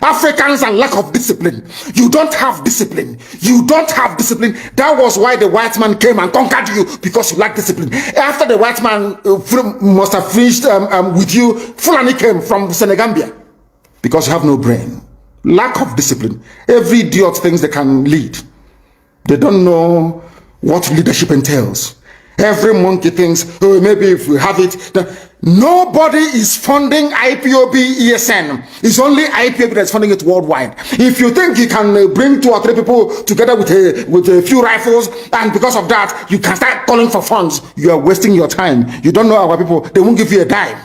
Africans and lack of discipline. You don't have discipline. You don't have discipline. That was why the white man came and conquered you, because you lack discipline. After the white man must have finished with you, Fulani came from Senegambia, because you have no brain. Lack of discipline. Every idiot thinks they can lead. They don't know what leadership entails. Every monkey thinks, oh, maybe if we have it. Nobody is funding IPOB ESN. It's only IPOB that's funding it worldwide. If you think you can bring 2 or 3 people together with a few rifles, and because of that, you can start calling for funds, you are wasting your time. You don't know our people. They won't give you a dime.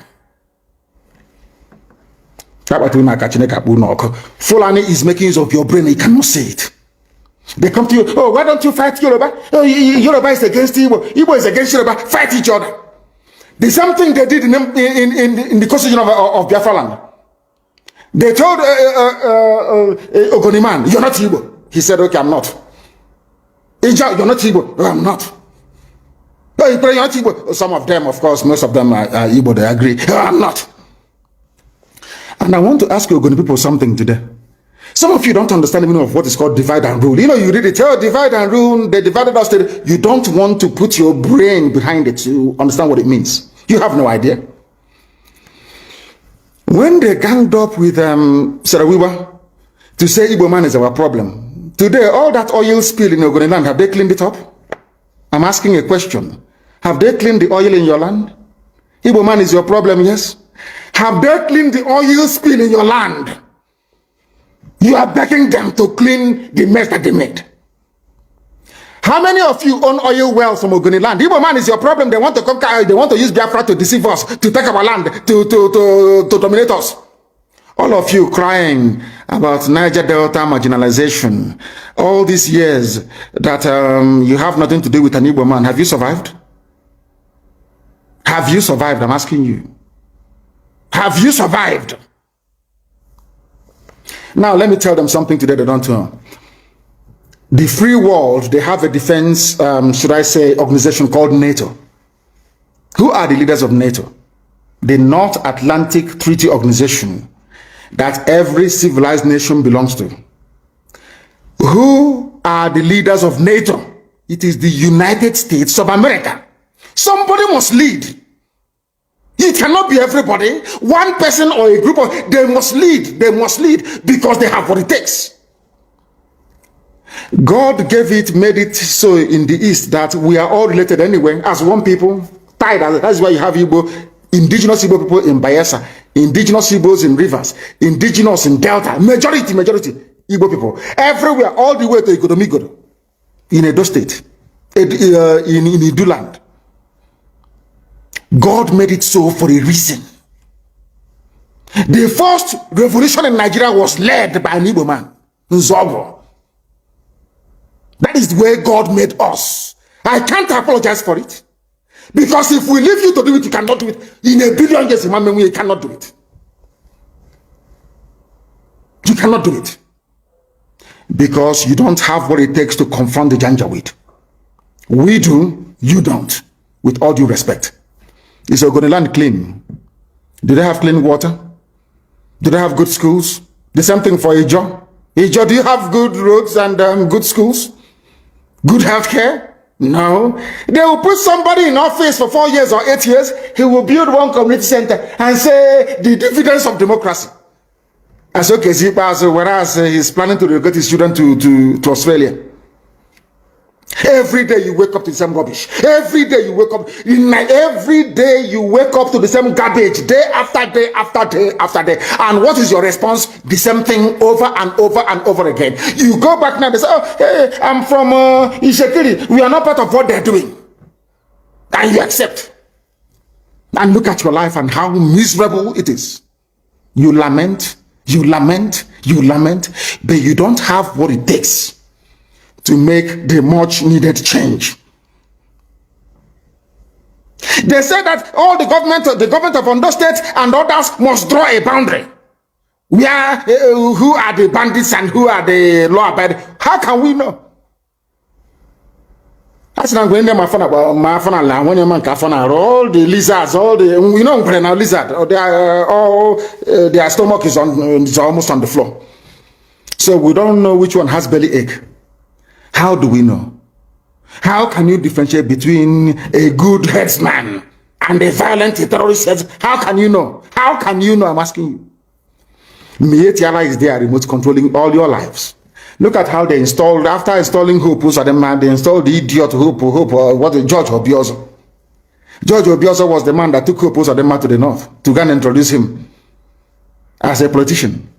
Fulani is making use of your brain. You cannot see it. They come to you, oh, why don't you fight Yoruba? Oh, Yoruba is against Igbo. Igbo is against Yoruba. Fight each other. The same thing they did in the constitution of Biafra land. They told Ogoniman, you're not Igbo. He said, okay, I'm not. Ija, you're not Igbo. No, I'm not. Oh, you're not Igbo. Some of them, of course, most of them are Igbo, they agree. Oh, I'm not. And I want to ask you Ogoni people something today. Some of you don't understand the meaning of what is called divide and rule. You know, you read it, oh, divide and rule, they divided us. You don't want to put your brain behind it to understand what it means. You have no idea. When they ganged up with Sarawiwa to say Igbo man is our problem, today all that oil spill in Ogoni land, have they cleaned it up? I'm asking a question. Have they cleaned the oil in your land? Igbo man is your problem, yes? Have they cleaned the oil spill in your land? You are begging them to clean the mess that they made. How many of you own oil wells from Ogoni land? Igbo man is your problem. They want to conquer, they want to use Biafra to deceive us, to take our land, to dominate us. All of you crying about Niger Delta marginalization, all these years that you have nothing to do with an Igbo man. Have you survived? Have you survived? I'm asking you. Have you survived? Now, let me tell them something today they don't know. The free world, they have a defense, should I say, organization called NATO. Who are the leaders of NATO? The North Atlantic Treaty Organization that every civilized nation belongs to. Who are the leaders of NATO? It is the United States of America. Somebody must lead. It cannot be everybody. One person or a group of, they must lead. They must lead because they have what it takes. God gave it, made it so in the East that we are all related anyway, as one people, tied. That's why you have Igbo, indigenous Igbo people in Bayelsa, indigenous Igbos in Rivers, indigenous in Delta, majority Igbo people. Everywhere, all the way to Igodomigodo, in Edo State, in Idu land. God made it so for a reason. The first revolution in Nigeria was led by an Igbo man, Nzobo. That is the way God made us. I can't apologize for it. Because if we leave you to do it, you cannot do it. In a billion years, you cannot do it. You cannot do it. Because you don't have what it takes to confront the Janjaweed. We do, you don't. With all due respect. Is Ogoni land clean? Do they have clean water? Do they have good schools? The same thing for Ijo. Ijo, do you have good roads and good schools? Good health care? No. They will put somebody in office for 4 years or 8 years. He will build one community center and say the dividends of democracy. As okay, whereas he's planning to relocate his children to Australia. Every day you wake up to the same rubbish. Every day you wake up. Every day you wake up to the same garbage. Day after day after day after day. And what is your response? The same thing over and over and over again. You go back now and say, oh, hey, I'm from Ishekiri. We are not part of what they're doing. And you accept. And look at your life and how miserable it is. You lament, you lament, you lament, but you don't have what it takes to make the much needed change. They say that all the government of Ondo State and others must draw a boundary. Where who are the bandits and who are the law abiding? How can we know? As I'm going there, my phone, when your man can all the lizards, all the, you know, now lizard, they are all their stomach is almost on the floor. So we don't know which one has belly ache. How do we know? How can you differentiate between a good headsman and a violent terrorist? How can you know? How can you know? I'm asking you. Mietiala is there, remote controlling all your lives. Look at how they installed, after installing Hope, they installed the idiot Hope, George Obiozo. George Obiozo was the man that took Hope Uzodinma to the north to go and introduce him as a politician.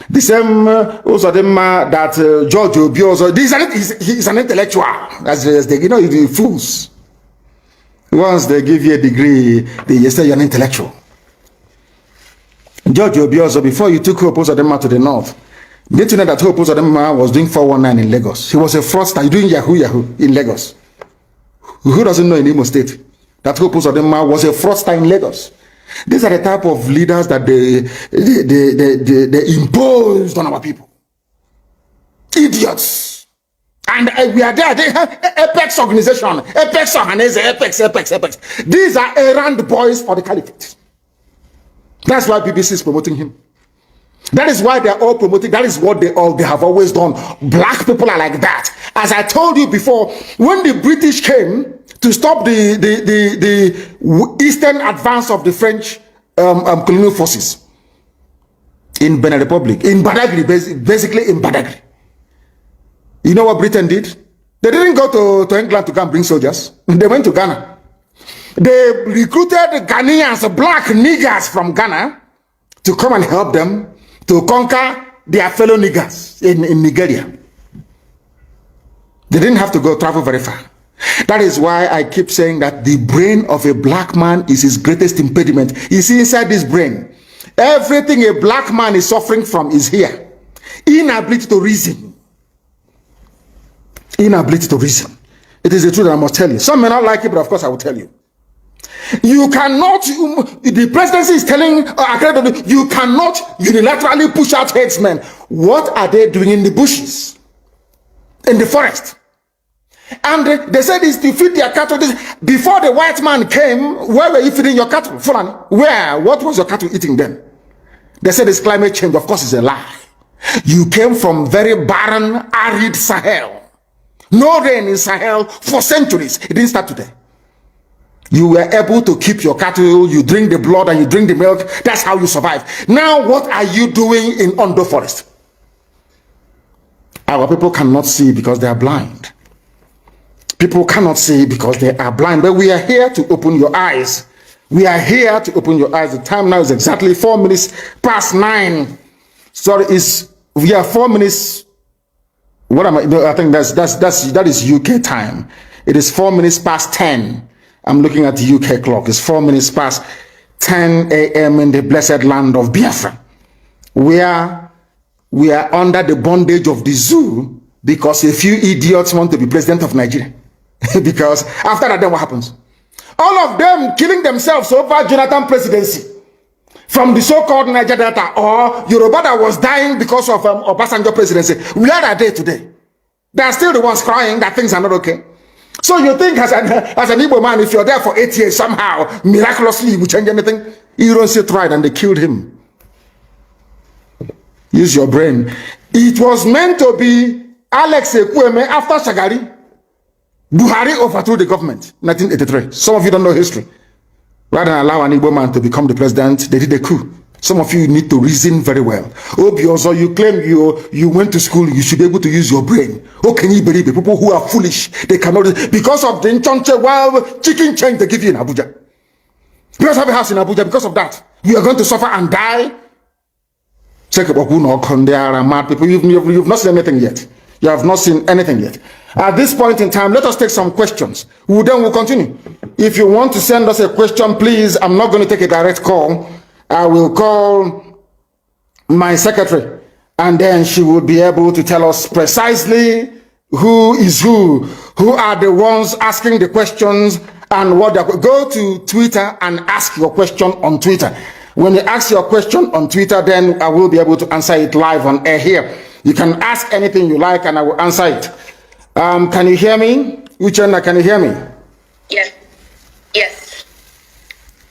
The same Uzodinma that George Obiozo, he's an intellectual, as they, you know, the fools. Once they give you a degree, they say you're an intellectual. George Obiozo, before you took Hope Uzodinma to the north, did you know that Hope Uzodinma was doing 419 in Lagos? He was a fraudster doing Yahoo in Lagos. Who doesn't know in Imo State that Hope Uzodinma was a fraudster in Lagos? These are the type of leaders that they imposed on our people. Idiots. And we are there. They have Apex organization. Apex Ohanese, Apex. These are errand boys for the caliphate. That's why BBC is promoting him. That is why they're all promoting. That is what they have always done. Black people are like that. As I told you before, when the British came to stop the eastern advance of the French colonial forces in Benin Republic, in Badagry, basically in Badagry, you know what Britain did? They didn't go to England to go and bring soldiers. They went to Ghana. They recruited Ghanaians, black niggers from Ghana, to come and help them to conquer their fellow niggers in Nigeria. They didn't have to travel very far. That is why I keep saying that the brain of a black man is his greatest impediment. You see, inside this brain, everything a black man is suffering from is here. Inability to reason. Inability to reason. It is the truth that I must tell you. Some may not like it, but of course I will tell you. You cannot, the presidency is telling, you cannot unilaterally push out headsmen. What are they doing in the bushes? In the forest? And they said it's to feed their cattle. Before the white man came, where were you feeding your cattle? Fulani? Where? What was your cattle eating then? They said it's climate change. Of course, it's a lie. You came from very barren, arid Sahel. No rain in Sahel for centuries. It didn't start today. You were able to keep your cattle, you drink the blood and you drink the milk. That's how you survive. Now, what are you doing in Ondo Forest? Our people cannot see because they are blind. People cannot see because they are blind. But we are here to open your eyes. We are here to open your eyes. The time now is exactly 4 minutes past 9. Sorry, we are 4 minutes. What am I? I think that is UK time. It is 4 minutes past 10. I'm looking at the UK clock. It's 4 minutes past 10 a.m. in the blessed land of Biafra. We are under the bondage of the zoo because a few idiots want to be president of Nigeria. Because after that, then what happens? All of them killing themselves over Jonathan presidency. From the so-called Niger Delta or Yoruba that was dying because of Obasanjo presidency. Where are they today? They are still the ones crying that things are not okay. So you think as an Igbo man, if you're there for 8 years, somehow, miraculously, you will change anything? Ironsi tried and they killed him. Use your brain. It was meant to be Alex Ekwueme after Shagari. Buhari overthrew the government, 1983. Some of you don't know history. Rather than allow an Igbo man to become the president, they did a coup. Some of you need to reason very well. Obiozo, you claim you went to school, you should be able to use your brain. How can you believe it? People who are foolish, they cannot, because of the Nchonche wild chicken change they give you in Abuja. You don't have a house in Abuja because of that. You are going to suffer and die. Check up on there are mad people. You've not seen anything yet. You have not seen anything yet. At this point in time, let us take some questions. Then we'll continue. If you want to send us a question, please, I'm not going to take a direct call. I will call my secretary and then she will be able to tell us precisely who is who are the ones asking the questions and what they're. Go to Twitter and ask your question on Twitter. When you ask your question on Twitter, then I will be able to answer it live on air here. You can ask anything you like and I will answer it. Can you hear me? Uchenna, can you hear me? Yes. Yes.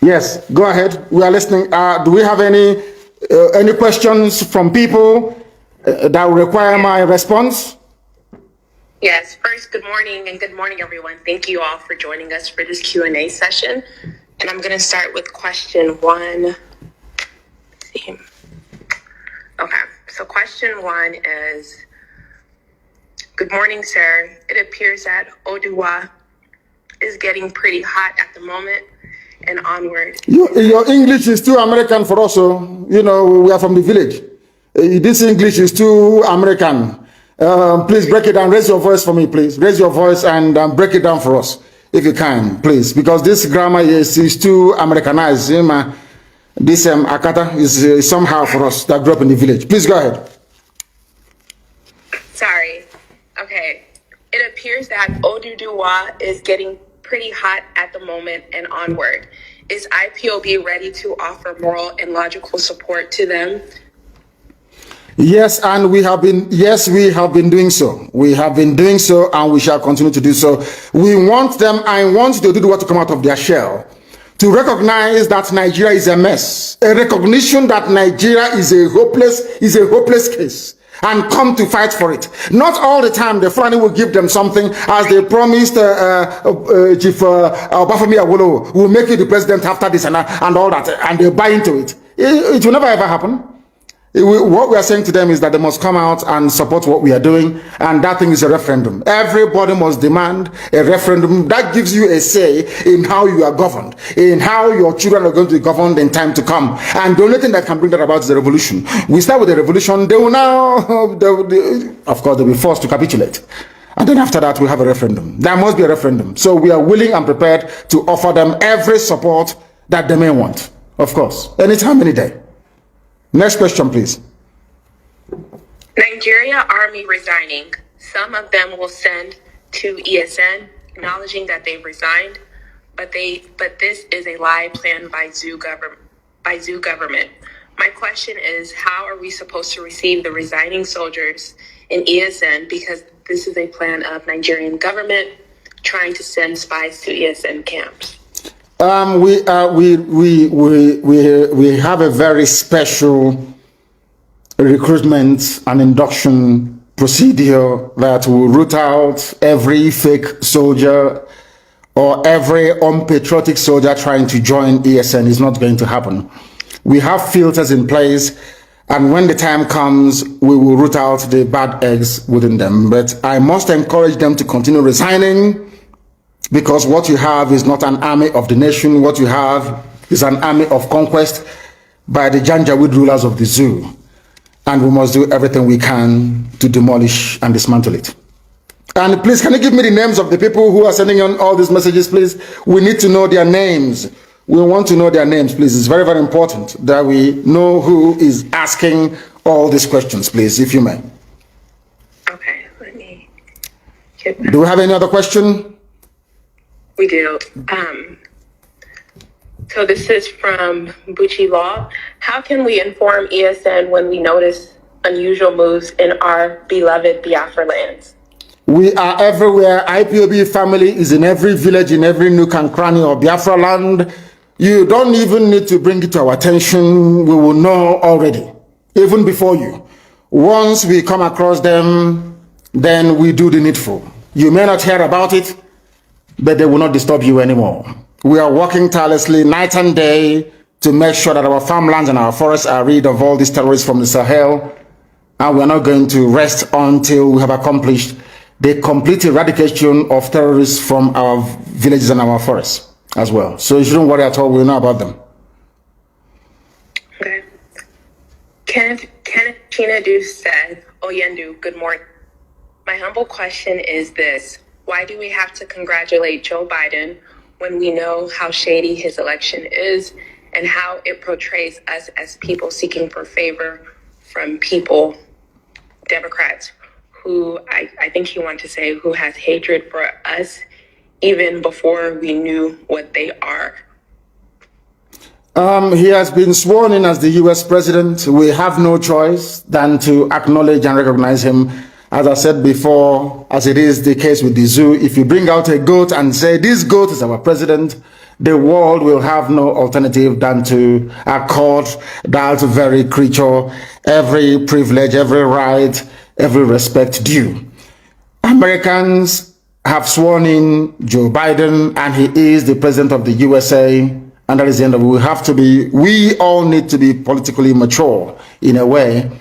Yes, go ahead. We are listening. Do we have any questions from people that will require my response? Yes. First, good morning, and good morning, everyone. Thank you all for joining us for this Q&A session. And I'm going to start with question one. Let's see. Okay. So question one is, good morning, sir. It appears that Oduwa is getting pretty hot at the moment and onward. Your English is too American for us. So, you know, we are from the village. This English is too American. Please break it down. Raise your voice for me, please. Raise your voice and break it down for us, if you can, please. Because this grammar is too Americanized. This Akata is somehow for us that grew up in the village. Please go ahead. Sorry. Okay. It appears that Oduduwa is getting pretty hot at the moment and onward. Is IPOB ready to offer moral and logical support to them? Yes, and we have been doing so. We have been doing so, and we shall continue to do so. We want them, I want the Oduduwa to come out of their shell, to recognize that Nigeria is a mess, a recognition that Nigeria is a hopeless case, and come to fight for it. Not all the time the Fulani will give them something, as they promised Chief Obafemi Awolowo will make you the president after this and all that, and they buy into it. It will never ever happen. What we are saying to them is that they must come out and support what we are doing, and that thing is a referendum. Everybody must demand a referendum that gives you a say in how you are governed, in how your children are going to be governed in time to come. And the only thing that can bring that about is the revolution. We start with the revolution, they will now, of course, they'll be forced to capitulate. And then after that, we have a referendum. There must be a referendum. So we are willing and prepared to offer them every support that they may want. Of course, anytime, any day. Next question, please. Nigeria Army resigning. Some of them will send to ESN, acknowledging that they've resigned, but this is a lie planned by Zoo government. My question is, how are we supposed to receive the resigning soldiers in ESN, because this is a plan of Nigerian government trying to send spies to ESN camps? We have a very special recruitment and induction procedure that will root out every fake soldier or every unpatriotic soldier trying to join ESN. Is not going to happen. We have filters in place, and when the time comes, we will root out the bad eggs within them. But I must encourage them to continue resigning, because what you have is not an army of the nation. What you have is an army of conquest by the Janjaweed rulers of the zoo. And we must do everything we can to demolish and dismantle it. And please, can you give me the names of the people who are sending on all these messages, please? We need to know their names. We want to know their names, please. It's very, very important that we know who is asking all these questions, please, if you may. Okay, let me... Do we have any other question? We do. So this is from Bucci Law. How can we inform ESN when we notice unusual moves in our beloved Biafra lands? We are everywhere. IPOB family is in every village, in every nook and cranny of Biafra land. You don't even need to bring it to our attention. We will know already, even before you. Once we come across them, then we do the needful. You may not hear about it, but they will not disturb you anymore. We are working tirelessly night and day to make sure that our farmlands and our forests are rid of all these terrorists from the Sahel. And we are not going to rest until we have accomplished the complete eradication of terrorists from our villages and our forests as well. So you shouldn't worry at all. We know about them. Okay. Kenneth Chinadu said, Oyendu, good morning. My humble question is this. Why do we have to congratulate Joe Biden when we know how shady his election is and how it portrays us as people seeking for favor from people, Democrats, who I think he wanted to say who has hatred for us even before we knew what they are? He has been sworn in as the U.S. president. We have no choice than to acknowledge and recognize him As I said before, as it is the case with the zoo, if you bring out a goat and say, this goat is our president, the world will have no alternative than to accord that very creature every privilege, every right, every respect due. Americans have sworn in Joe Biden, and he is the president of the USA, and that is the end of it. We all need to be politically mature in a way.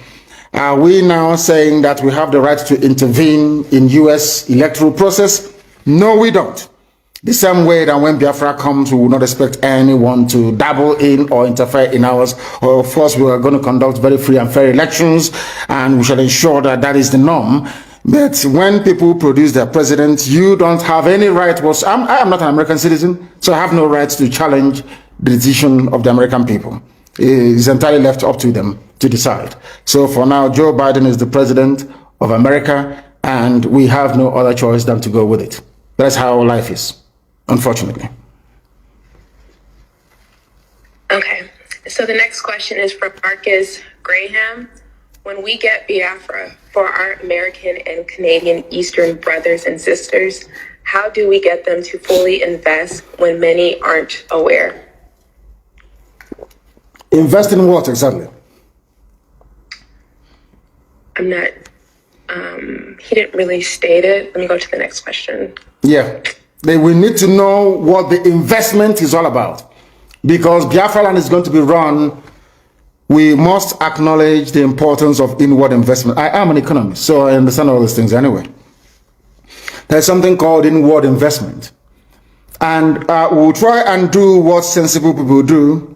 Are we now saying that we have the right to intervene in US electoral process? No, we don't. The same way that when Biafra comes, we will not expect anyone to dabble in or interfere in ours. Of course, we are going to conduct very free and fair elections, and we shall ensure that that is the norm. But when people produce their president, you don't have any right. I am not an American citizen, so I have no right to challenge the decision of the American people. It's entirely left up to them to decide. So for now, Joe Biden is the president of America, and we have no other choice than to go with it. That's how life is, unfortunately. Okay, so the next question is from Marcus Graham. When we get Biafra for our American and Canadian Eastern brothers and sisters, how do we get them to fully invest when many aren't aware? Invest in what exactly? I'm not, he didn't really state it. Let me go to the next question. Yeah, we need to know what the investment is all about. Because Biafra land is going to be run, we must acknowledge the importance of inward investment. I am an economist, so I understand all these things anyway. There's something called inward investment. And we'll try and do what sensible people do.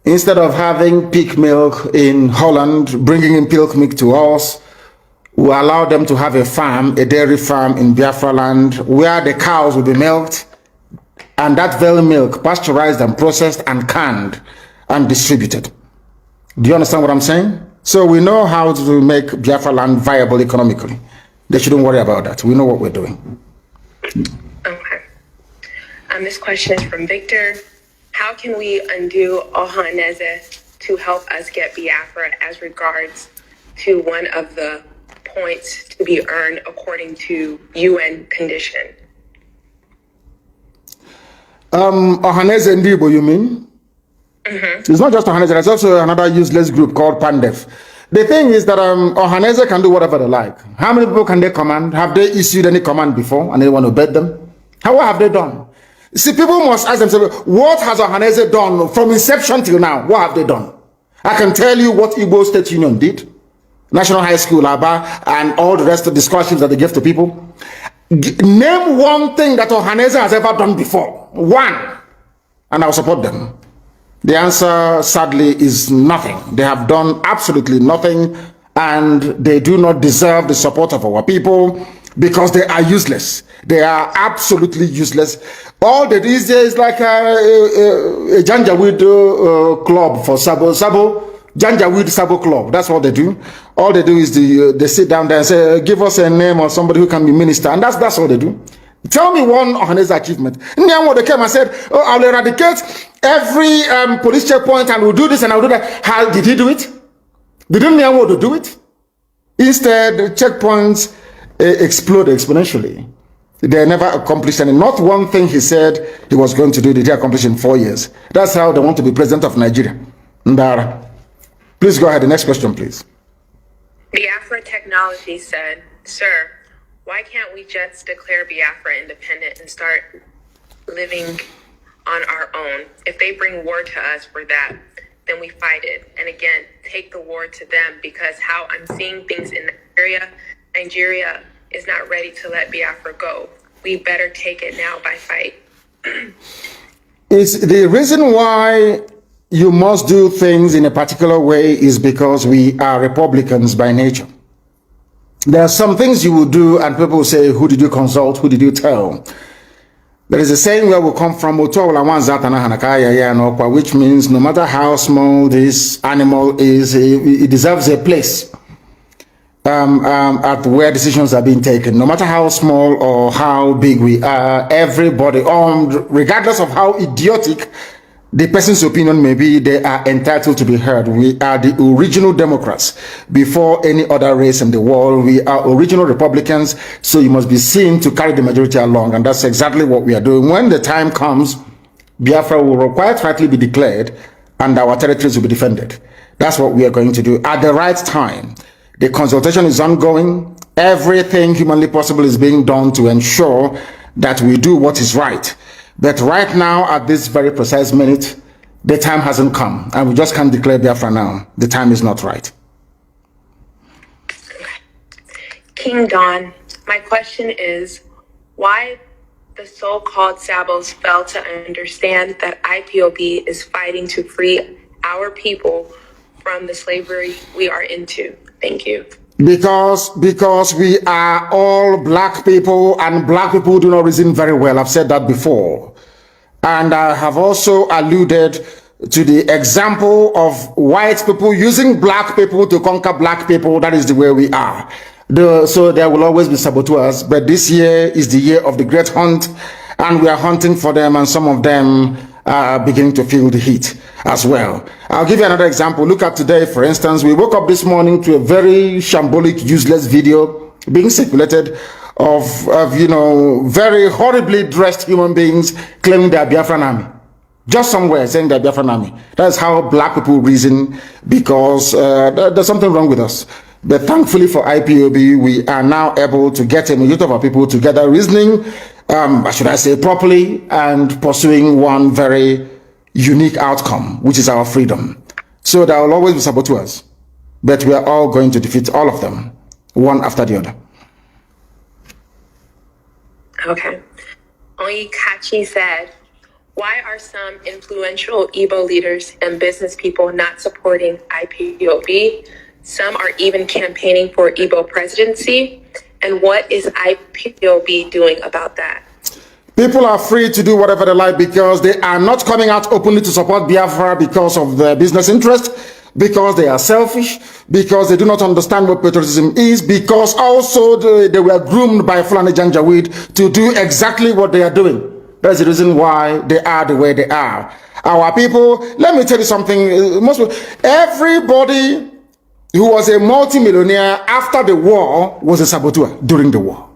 Instead of having pig milk in Holland, bringing in pig milk to us, we allow them to have a farm, a dairy farm in Biafra land, where the cows will be milked, and that very milk pasteurized and processed and canned and distributed. Do you understand what I'm saying? So we know how to make Biafra land viable economically. They shouldn't worry about that. We know what we're doing. Okay. This question is from Victor. How can we undo Ohaneze to help us get Biafra as regards to one of the points to be earned according to UN condition? Ohaneze Ndibo, you mean? Mm-hmm. It's not just Ohaneze, there's also another useless group called Pandef. The thing is that Ohaneze can do whatever they like. How many people can they command? Have they issued any command before and anyone obeyed them? What have they done? See, people must ask themselves, what has Ohaneze done from inception till now? What have they done? I can tell you what Igbo State Union did, National High School, Aba, and all the rest of the scholarships that they give to people. Name one thing that Ohaneze has ever done before. One. And I'll support them. The answer, sadly, is nothing. They have done absolutely nothing, and they do not deserve the support of our people because they are useless. They are absolutely useless. All they do is like a Janjaweed club for Sabo. Janjaweed Sabo club. That's what they do. All they do is they sit down there and say, give us a name or somebody who can be minister. And that's all they do. Tell me one Ohaneze achievement. Nyamwo, they came and said, oh, I'll eradicate every police checkpoint and we'll do this and I'll do that. How did he do it? Didn't Nyamwo do it? Instead, the checkpoints explode exponentially. They never accomplished any. Not one thing he said he was going to do, did he accomplish in 4 years. That's how they want to be president of Nigeria. Ndara. Please go ahead. The next question, please. Biafra Technology said, sir, why can't we just declare Biafra independent and start living on our own? If they bring war to us for that, then we fight it. And again, take the war to them, because how I'm seeing things in Nigeria is not ready to let Biafra go. We better take it now by fight. It's the reason why you must do things in a particular way is because we are Republicans by nature. There are some things you will do and people will say, who did you consult? Who did you tell? There is a saying where we come from, which means no matter how small this animal is, it deserves a place at where decisions are being taken. No matter how small or how big we are, everybody, regardless of how idiotic the person's opinion may be, they are entitled to be heard. We are the original Democrats before any other race in the world. We are original Republicans, so you must be seen to carry the majority along, and that's exactly what we are doing. When the time comes, Biafra will quite rightly be declared, and our territories will be defended. That's what we are going to do at the right time. The consultation is ongoing. Everything humanly possible is being done to ensure that we do what is right. But right now, at this very precise minute, the time hasn't come, and we just can't declare Biafra now. The time is not right. King Don, my question is, why the so-called Sabos fail to understand that IPOB is fighting to free our people from the slavery we are into? Thank you. Because we are all black people, and black people do not reason very well. I've said that before. And I have also alluded to the example of white people using black people to conquer black people. That is the way we are. So there will always be saboteurs, but this year is the year of the great hunt, and we are hunting for them, and some of them are beginning to feel the heat as well. I'll give you another example. Look at today, for instance. We woke up this morning to a very shambolic, useless video being circulated of very horribly dressed human beings claiming they are Biafran army. Just somewhere saying they're Biafran army. That's how black people reason, because there's something wrong with us. But thankfully for IPOB, we are now able to get a majority of our people together reasoning, should I say, properly, and pursuing one very unique outcome, which is our freedom. So there will always be saboteurs, but we are all going to defeat all of them, one after the other. Okay. Oyikachi said, why are some influential Igbo leaders and business people not supporting IPOB? Some are even campaigning for Igbo presidency. And what is IPOB doing about that? People are free to do whatever they like, because they are not coming out openly to support Biafra because of their business interest, because they are selfish, because they do not understand what patriotism is, because also they were groomed by Fulani Janjaweed to do exactly what they are doing. That's the reason why they are the way they are. Our people, let me tell you something, everybody who was a multimillionaire after the war was a saboteur during the war.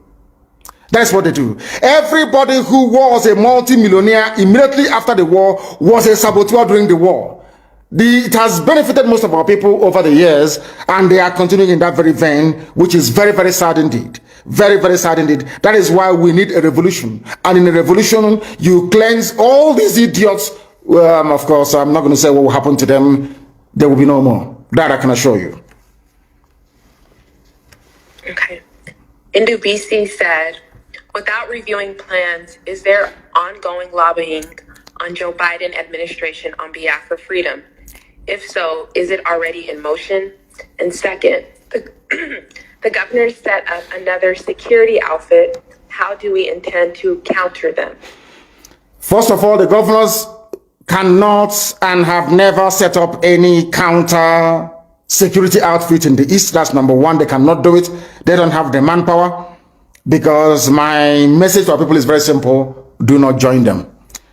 That's what they do. Everybody who was a multimillionaire immediately after the war was a saboteur during the war. It has benefited most of our people over the years, and they are continuing in that very vein, which is very, very sad indeed. Very, very sad indeed. That is why we need a revolution. And in a revolution, you cleanse all these idiots. Of course, I'm not going to say what will happen to them. There will be no more. That I can assure you. Okay. Indu BC said, without reviewing plans, is there ongoing lobbying on Joe Biden administration on behalf of freedom? If so, is it already in motion? And second, the governor set up another security outfit. How do we intend to counter them? First of all, the governors cannot and have never set up any counter security outfit in the East. That's number one. They cannot do it. They don't have the manpower. Because my message to our people is very simple. Do not join them.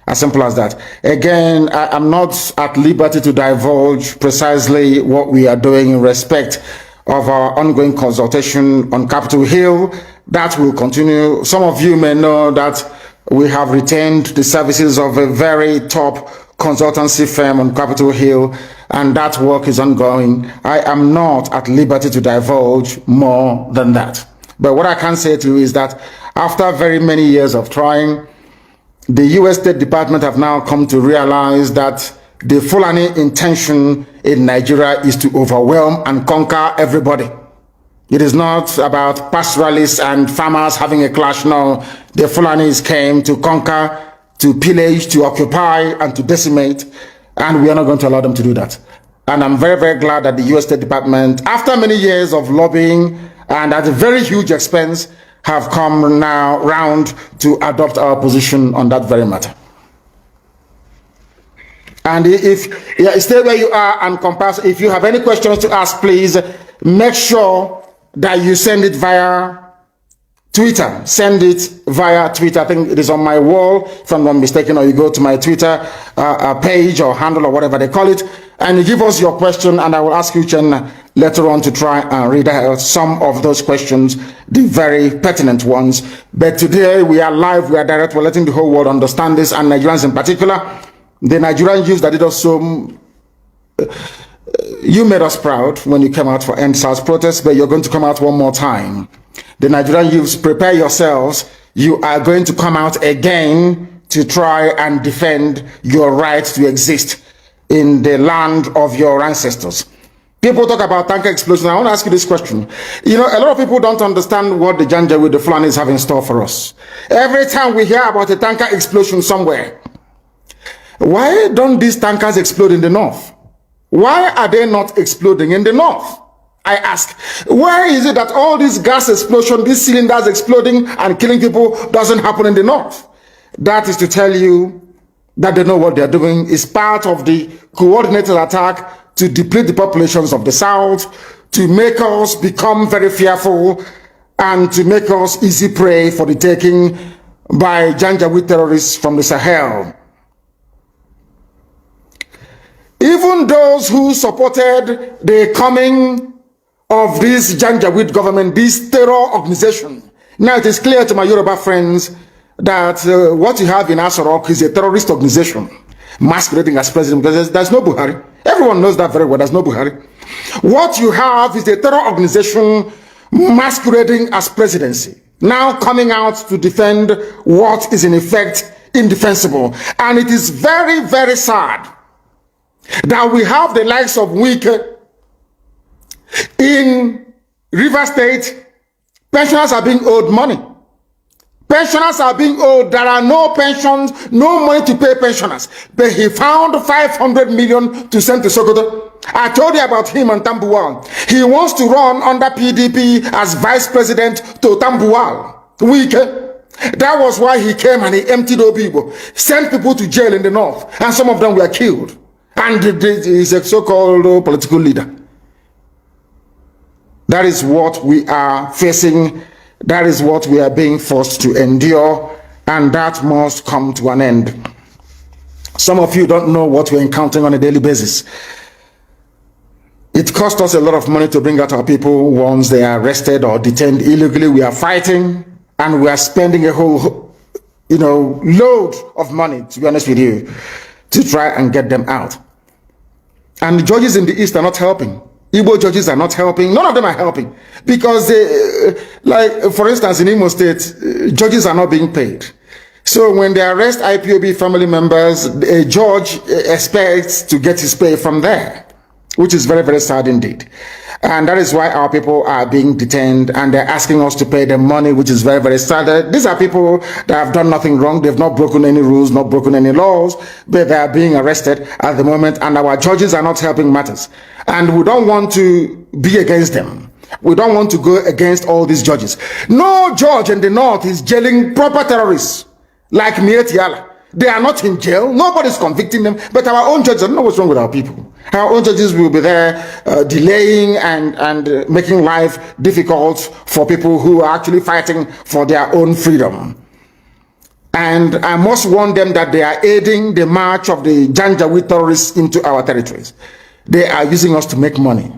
As simple as that. Again, I'm not at liberty to divulge precisely what we are doing in respect of our ongoing consultation on Capitol Hill. That will continue. Some of you may know that we have retained the services of a very top consultancy firm on Capitol Hill, and that work is ongoing. I am not at liberty to divulge more than that. But what I can say to you is that after very many years of trying, the U.S. State Department have now come to realize that the Fulani intention in Nigeria is to overwhelm and conquer everybody. It is not about pastoralists and farmers having a clash. No, the Fulanis came to conquer, to pillage, to occupy, and to decimate, and we are not going to allow them to do that. And I'm very, very glad that the U.S. State Department, after many years of lobbying and at a very huge expense, have come now round to adopt our position on that very matter. And stay where you are and compass. If you have any questions to ask, please make sure that you send it via Twitter, send it via Twitter. I think it is on my wall, if I'm not mistaken, or you go to my Twitter page or handle or whatever they call it, and you give us your question, and I will ask you, Chen, later on to try and read out some of those questions, the very pertinent ones. But today we are live, we are direct, we're letting the whole world understand this, and Nigerians in particular. The Nigerian youth that did us so, you made us proud when you came out for End SARS protests, but you're going to come out one more time. The Nigerian youths, prepare yourselves. You are going to come out again to try and defend your right to exist in the land of your ancestors. People talk about tanker explosions. I want to ask you this question. You know, a lot of people don't understand what the Janja with the Fulanis have in store for us. Every time we hear about a tanker explosion somewhere, why don't these tankers explode in the north? Why are they not exploding in the north? I ask, why is it that all this gas explosion, these cylinders exploding and killing people doesn't happen in the north? That is to tell you that they know what they're doing. Is part of the coordinated attack to deplete the populations of the south, to make us become very fearful, and to make us easy prey for the taking by Janjaweed terrorists from the Sahel. Even those who supported the coming of this Janjaweed government, this terror organization, now it is clear to my Yoruba friends that what you have in Asorok is a terrorist organization masquerading as president, because there's no Buhari. Everyone knows that very well. There's no Buhari. What you have is a terror organization masquerading as presidency, now coming out to defend what is in effect indefensible. And it is very, very sad that we have the likes of Wike in River State. Pensioners are being owed money. Pensioners are being owed. There are no pensions, no money to pay pensioners. But he found 500 million to send to Sokoto. I told you about him and Tambuwal. He wants to run under PDP as vice president to Tambuwal. Wike. That was why he came and he emptied Obibo, sent people to jail in the north, and some of them were killed. And he's a so-called political leader. That is what we are facing. That is what we are being forced to endure, and that must come to an end. Some of you don't know what we're encountering on a daily basis. It costs us a lot of money to bring out our people once they are arrested or detained illegally. We are fighting, and we are spending a whole, load of money, to be honest with you, to try and get them out. And the judges in the East are not helping. Igbo judges are not helping. None of them are helping. Because they, like, for instance, in Imo State, judges are not being paid. So when they arrest IPOB family members, a judge expects to get his pay from there, which is very, very sad indeed. And that is why our people are being detained, and they're asking us to pay them money, which is very, very sad. These are people that have done nothing wrong. They've not broken any rules, not broken any laws, but they are being arrested at the moment, and our judges are not helping matters. And we don't want to be against them. We don't want to go against all these judges. No judge in the north is jailing proper terrorists like Miet Yala. They are not in jail. Nobody's convicting them. But our own judges, I don't know what's wrong with our people. Our own judges will be there delaying and making life difficult for people who are actually fighting for their own freedom. And I must warn them that they are aiding the march of the Janjaweed terrorists into our territories. They are using us to make money.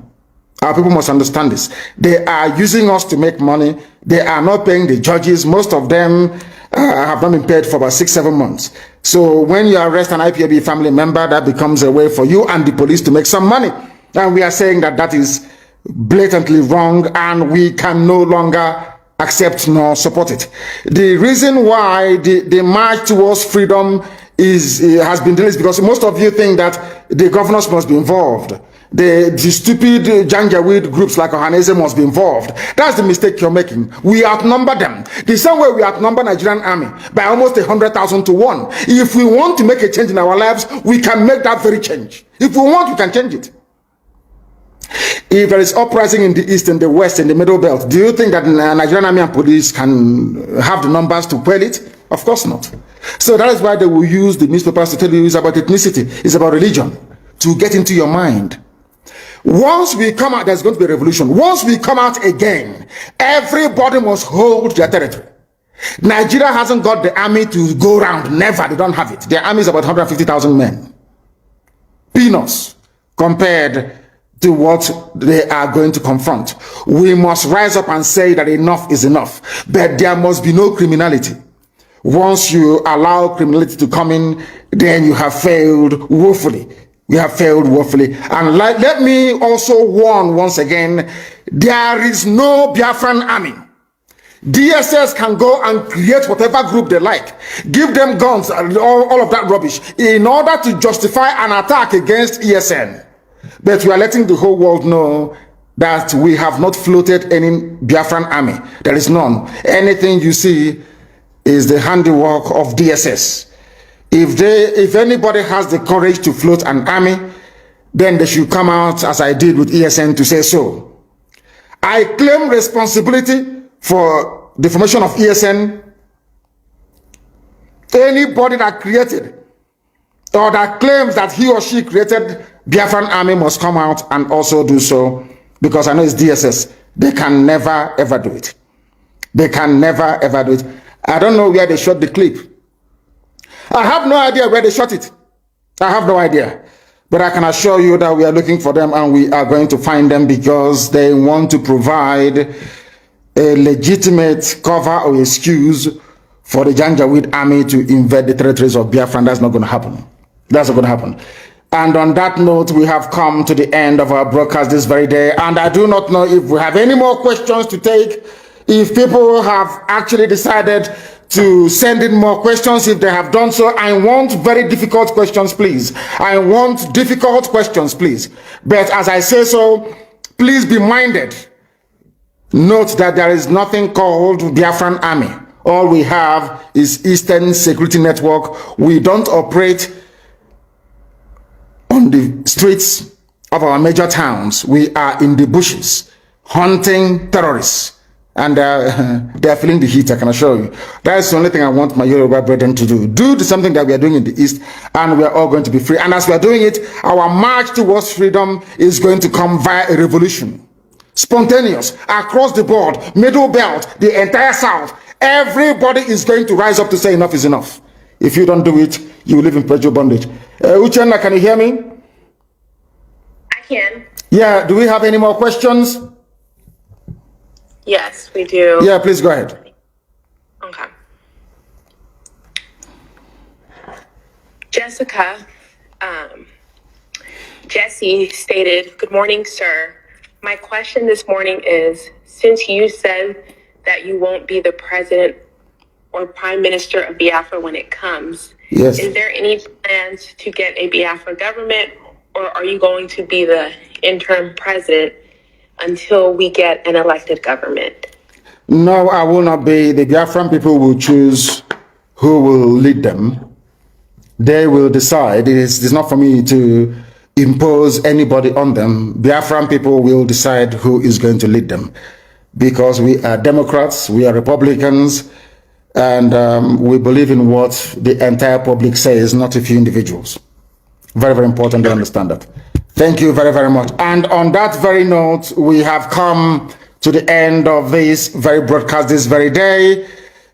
Our people must understand this. They are using us to make money. They are not paying the judges. Most of them have not been paid for about 6-7 months. So when you arrest an IPOB family member, that becomes a way for you and the police to make some money. And we are saying that that is blatantly wrong, and we can no longer accept nor support it. The reason why the march towards freedom has been delayed is because most of you think that the governors must be involved. The stupid Janjaweed groups like Ohanese must be involved. That's the mistake you're making. We outnumber them. The same way we outnumber Nigerian army by almost 100,000 to 1. If we want to make a change in our lives, we can make that very change. If we want, we can change it. If there is uprising in the east and the west and the middle belt, do you think that Nigerian army and police can have the numbers to quell it? Of course not. So that is why they will use the newspapers to tell you it's about ethnicity, it's about religion, to get into your mind. Once we come out, there's going to be a revolution. Once we come out again, everybody must hold their territory. Nigeria hasn't got the army to go around. Never. They don't have it. Their army is about 150,000 men. Peanuts compared to what they are going to confront. We must rise up and say that enough is enough. But there must be no criminality. Once you allow criminality to come in, then you have failed woefully. You have failed woefully. And let me also warn once again, there is no Biafran army. DSS can go and create whatever group they like, give them guns and all of that rubbish in order to justify an attack against ESN. But we are letting the whole world know that we have not floated any Biafran army. There is none. Anything you see is the handiwork of DSS. If anybody has the courage to float an army, then they should come out as I did with ESN to say so. I claim responsibility for the formation of ESN. Anybody that created or that claims that he or she created Biafran army must come out and also do so, because I know it's DSS. They can never ever do it. They can never ever do it. I don't know where they shot the clip. I have no idea where they shot it. I have no idea. But I can assure you that we are looking for them and we are going to find them, because they want to provide a legitimate cover or excuse for the Janjaweed army to invade the territories of Biafra. That's not going to happen. That's not going to happen. And on that note, we have come to the end of our broadcast this very day. And I do not know if we have any more questions to take. If people have actually decided to send in more questions, if they have done so, I want very difficult questions, please. I want difficult questions, please. But as I say so, please be minded. Note that there is nothing called Biafran army. All we have is Eastern Security Network. We don't operate on the streets of our major towns. We are in the bushes hunting terrorists. And they are feeling the heat, I can assure you. That is the only thing I want my Yoruba brethren to do. Do something that we are doing in the East, and we are all going to be free. And as we are doing it, our march towards freedom is going to come via a revolution. Spontaneous, across the board, middle belt, the entire South. Everybody is going to rise up to say enough is enough. If you don't do it, you will live in perpetual bondage. Uchenna, can you hear me? I can. Yeah, do we have any more questions? Yes, we do. Yeah, please go ahead. Okay. Jessica, Jesse stated, "Good morning, sir. My question this morning is, since you said that you won't be the president or prime minister of Biafra when it comes, yes, is there any plans to get a Biafra government, or are you going to be the interim president until we get an elected government?" No, I will not be. The Biafran people will choose who will lead them. They will decide. It's not for me to impose anybody on them. Biafran people will decide who is going to lead them, because we are Democrats, we are Republicans, and we believe in what the entire public says, not a few individuals. Very, very important to understand that. Thank you very, very much. And on that very note, we have come to the end of this very broadcast this very day.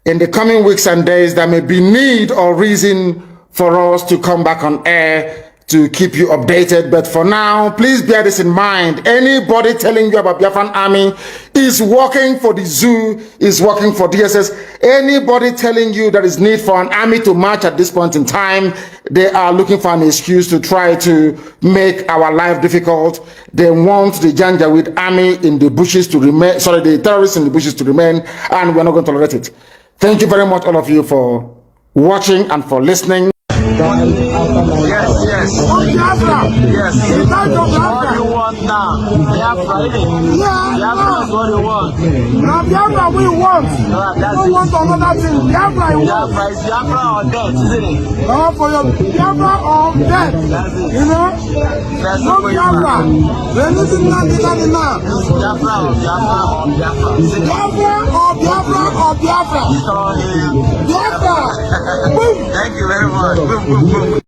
In the coming weeks and days, there may be need or reason for us to come back on air to keep you updated. But for now, please bear this in mind. Anybody telling you about Biafran army is working for the zoo, is working for DSS. Anybody telling you there is need for an army to march at this point in time, they are looking for an excuse to try to make our life difficult. They want the Janjaweed army in the bushes to remain, sorry, the terrorists in the bushes to remain, and we're not going to tolerate it. Thank you very much, all of you, for watching and for listening. Yes. Oh, Biafra. Yes. It's time for Biafra. What do you want now? Biafra, innit? Yeah, Biafra is what you want. now Biafra we want. We don't want another thing. Biafra we want. Biafra is Biafra or death, isn't it? For your Biafra or death. That's it. You know? That's No Biafra. There is nothing now. Biafra or Biafra or Biafra. Biafra or Biafra or Biafra. So, Biafra. Boom. thank you very much. Boom, boom, boom.